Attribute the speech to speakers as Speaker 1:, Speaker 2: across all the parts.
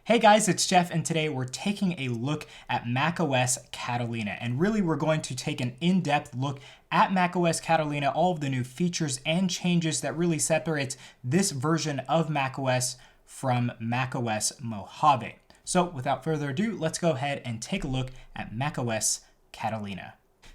Speaker 1: Hey guys, it's Jeff, and today we're taking a look at macOS Catalina. And really, we're going to take an in-depth look at macOS Catalina, all of the new features and changes that really separates this version of macOS from macOS Mojave. So without further ado, let's go ahead and take a look at macOS Catalina.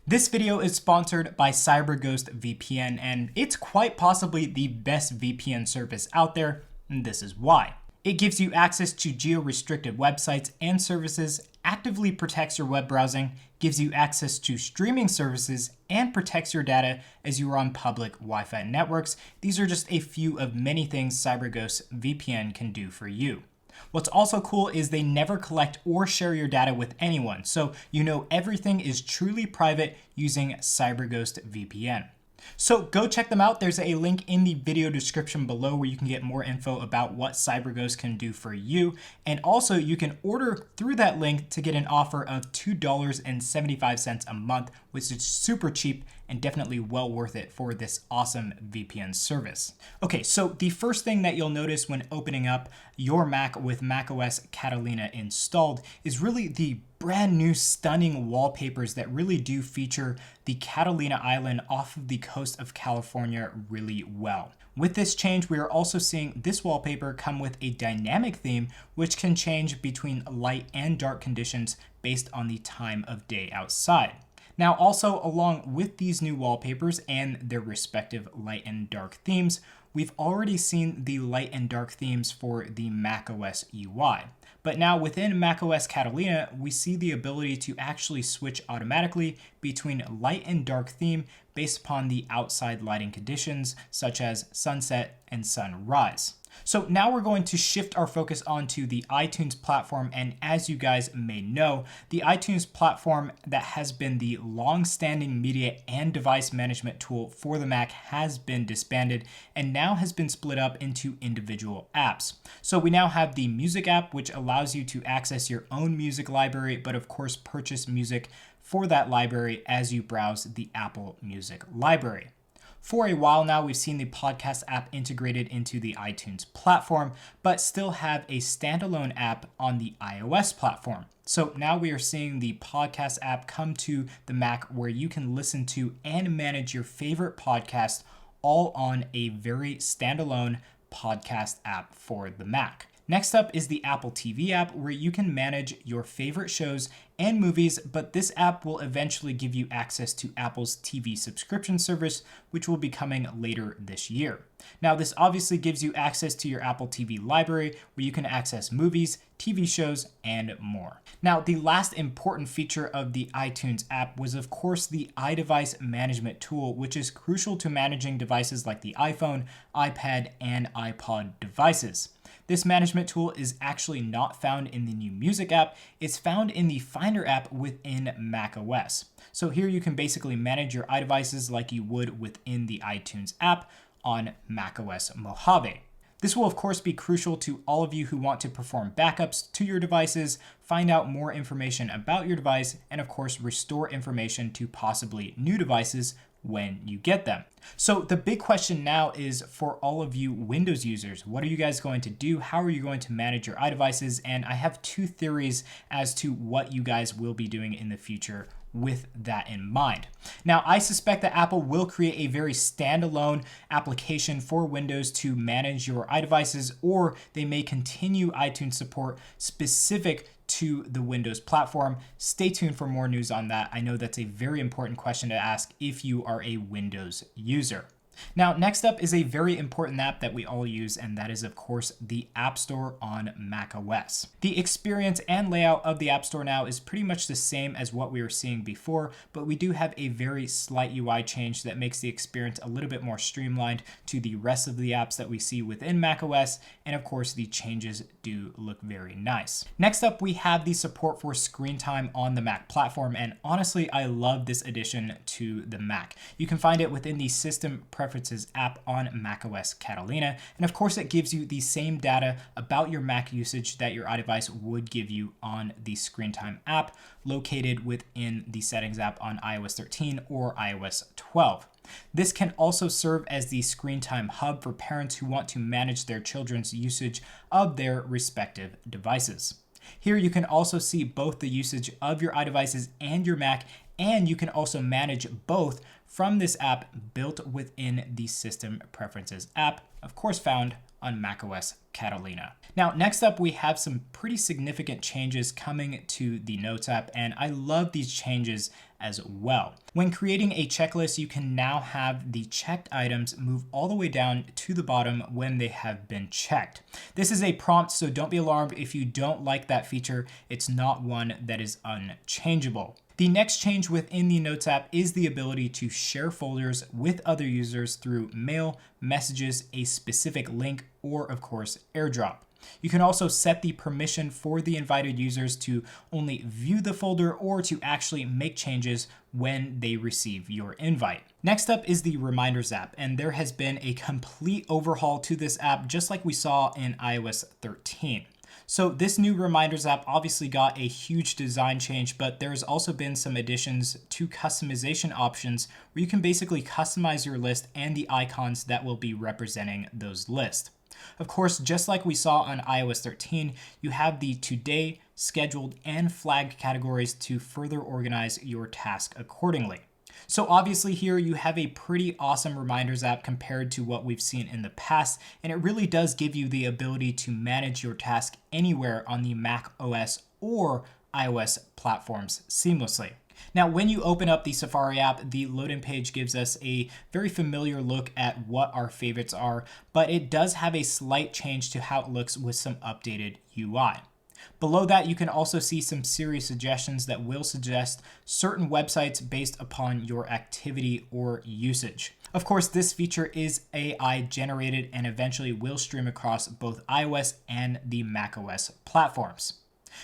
Speaker 1: This video is sponsored by CyberGhost VPN, and it's quite possibly the best VPN service out there, and this is why. It gives you access to geo-restricted websites and services, actively protects your web browsing, gives you access to streaming services, and protects your data as you are on public Wi-Fi networks. These are just a few of many things CyberGhost VPN can do for you. What's also cool is they never collect or share your data with anyone, so you know everything is truly private using CyberGhost VPN. So go check them out. There's a link in the video description below where you can get more info about what CyberGhost can do for you. And also you can order through that link to get an offer of $2.75 a month, which is super cheap and definitely well worth it for this awesome VPN service. Okay, so the first thing that you'll notice when opening up your Mac with macOS Catalina installed is really the brand new stunning wallpapers that really do feature the Catalina Island off of the coast of California really well. With this change, we are also seeing this wallpaper come with a dynamic theme, which can change between light and dark conditions based on the time of day outside. Now, also along with these new wallpapers and their respective light and dark themes, we've already seen the light and dark themes for the macOS UI. But now within macOS Catalina, we see the ability to actually switch automatically between light and dark theme based upon the outside lighting conditions, such as sunset and sunrise. So now we're going to shift our focus onto the iTunes platform, and as you guys may know, the iTunes platform that has been the long-standing media and device management tool for the Mac has been disbanded and now has been split up into individual apps. So we now have the Music app, which allows you to access your own music library, but of course purchase music for that library as you browse the Apple Music library. For a while now, we've seen the podcast app integrated into the iTunes platform, but still have a standalone app on the iOS platform. So now we are seeing the podcast app come to the Mac where you can listen to and manage your favorite podcast all on a very standalone podcast app for the Mac. Next up is the Apple TV app, where you can manage your favorite shows and movies, but this app will eventually give you access to Apple's TV subscription service, which will be coming later this year. Now, this obviously gives you access to your Apple TV library, where you can access movies, TV shows, and more. Now, the last important feature of the iTunes app was, of course, the iDevice management tool, which is crucial to managing devices like the iPhone, iPad, and iPod devices. This management tool is actually not found in the new Music app. It's found in the Finder app within macOS. So here you can basically manage your iDevices like you would within the iTunes app on macOS Mojave. This will of course be crucial to all of you who want to perform backups to your devices, find out more information about your device, and of course restore information to possibly new devices when you get them. So the big question now is for all of you Windows users, what are you guys going to do? How are you going to manage your iDevices? And I have two theories as to what you guys will be doing in the future with that in mind. Now, I suspect that Apple will create a very standalone application for Windows to manage your iDevices, or they may continue iTunes support specific to the Windows platform. Stay tuned for more news on that. I know that's a very important question to ask if you are a Windows user. Now, next up is a very important app that we all use, and that is, of course, the App Store on macOS. The experience and layout of the App Store now is pretty much the same as what we were seeing before, but we do have a very slight UI change that makes the experience a little bit more streamlined to the rest of the apps that we see within macOS, and of course, the changes do look very nice. Next up, we have the support for screen time on the Mac platform, and honestly, I love this addition to the Mac. You can find it within the System Preferences Preferences app on macOS Catalina. And of course, it gives you the same data about your Mac usage that your iDevice would give you on the Screen Time app located within the Settings app on iOS 13 or iOS 12. This can also serve as the Screen Time hub for parents who want to manage their children's usage of their respective devices. Here you can also see both the usage of your iDevices and your Mac, and you can also manage both from this app built within the System Preferences app, of course found on macOS Catalina. Now, next up, we have some pretty significant changes coming to the Notes app, and I love these changes as well. When creating a checklist, you can now have the checked items move all the way down to the bottom when they have been checked. This is a prompt, so don't be alarmed if you don't like that feature. It's not one that is unchangeable. The next change within the Notes app is the ability to share folders with other users through mail, messages, a specific link, or of course, AirDrop. You can also set the permission for the invited users to only view the folder or to actually make changes when they receive your invite. Next up is the Reminders app, and there has been a complete overhaul to this app just like we saw in iOS 13. So this new Reminders app obviously got a huge design change, but there's also been some additions to customization options where you can basically customize your list and the icons that will be representing those lists. Of course, just like we saw on iOS 13, you have the today, scheduled, and flagged categories to further organize your task accordingly. So obviously here you have a pretty awesome Reminders app compared to what we've seen in the past, and it really does give you the ability to manage your task anywhere on the Mac OS or iOS platforms seamlessly. Now, when you open up the Safari app, the loading page gives us a very familiar look at what our favorites are, but it does have a slight change to how it looks with some updated UI. Below that, you can also see some Siri suggestions that will suggest certain websites based upon your activity or usage. Of course, this feature is AI generated and eventually will stream across both iOS and the macOS platforms.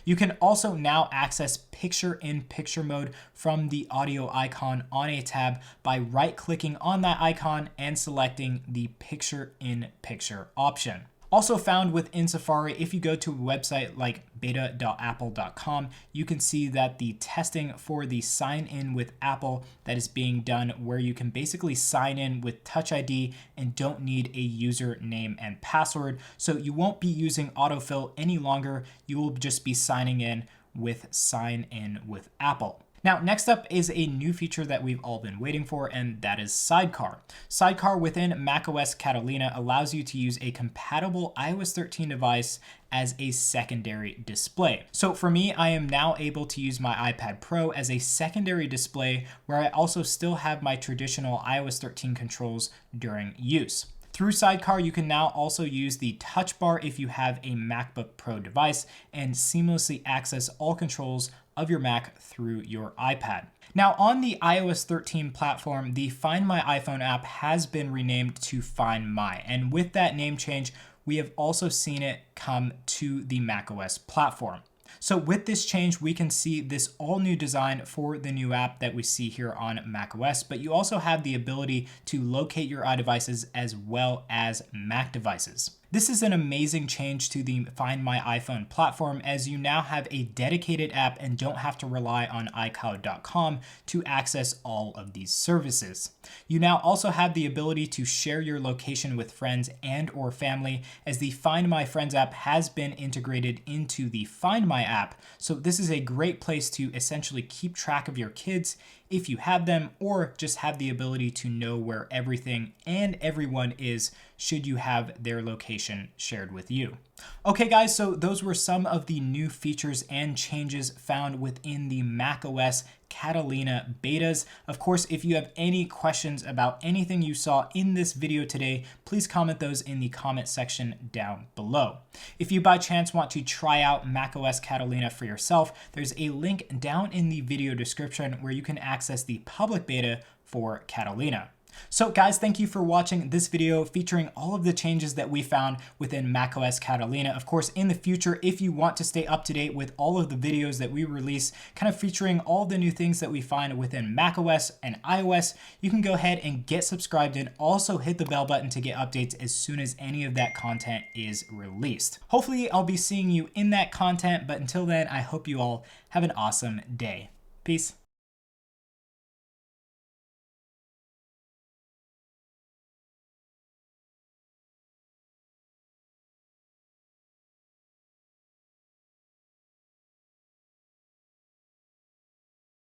Speaker 1: You can also now access picture-in-picture mode from the audio icon on a tab by right-clicking on that icon and selecting the picture-in-picture option. Also found within Safari, if you go to a website like beta.apple.com, you can see that the testing for the sign in with Apple that is being done where you can basically sign in with Touch ID and don't need a username and password. So you won't be using autofill any longer. You will just be signing in with Sign In with Apple. Now, next up is a new feature that we've all been waiting for, and that is Sidecar. Sidecar within macOS Catalina allows you to use a compatible iOS 13 device as a secondary display. So for me, I am now able to use my iPad Pro as a secondary display where I also still have my traditional iOS 13 controls during use. Through Sidecar, you can now also use the touch bar if you have a MacBook Pro device and seamlessly access all controls of your Mac through your iPad. Now, on the iOS 13 platform, the Find My iPhone app has been renamed to Find My, and with that name change, we have also seen it come to the macOS platform. So with this change, we can see this all new design for the new app that we see here on macOS, but you also have the ability to locate your iDevices as well as Mac devices. This is an amazing change to the Find My iPhone platform, as you now have a dedicated app and don't have to rely on iCloud.com to access all of these services. You now also have the ability to share your location with friends and or family, as the Find My Friends app has been integrated into the Find My app. So this is a great place to essentially keep track of your kids if you have them, or just have the ability to know where everything and everyone is should you have their location shared with you. Okay guys, so those were some of the new features and changes found within the macOS Catalina betas. Of course, if you have any questions about anything you saw in this video today, please comment those in the comment section down below. If you by chance want to try out macOS Catalina for yourself, there's a link down in the video description where you can access the public beta for Catalina. So guys, thank you for watching this video featuring all of the changes that we found within macOS Catalina. Of course, in the future, if you want to stay up to date with all of the videos that we release, kind of featuring all the new things that we find within macOS and iOS, you can go ahead and get subscribed and also hit the bell button to get updates as soon as any of that content is released. Hopefully, I'll be seeing you in that content, but until then, I hope you all have an awesome day. Peace.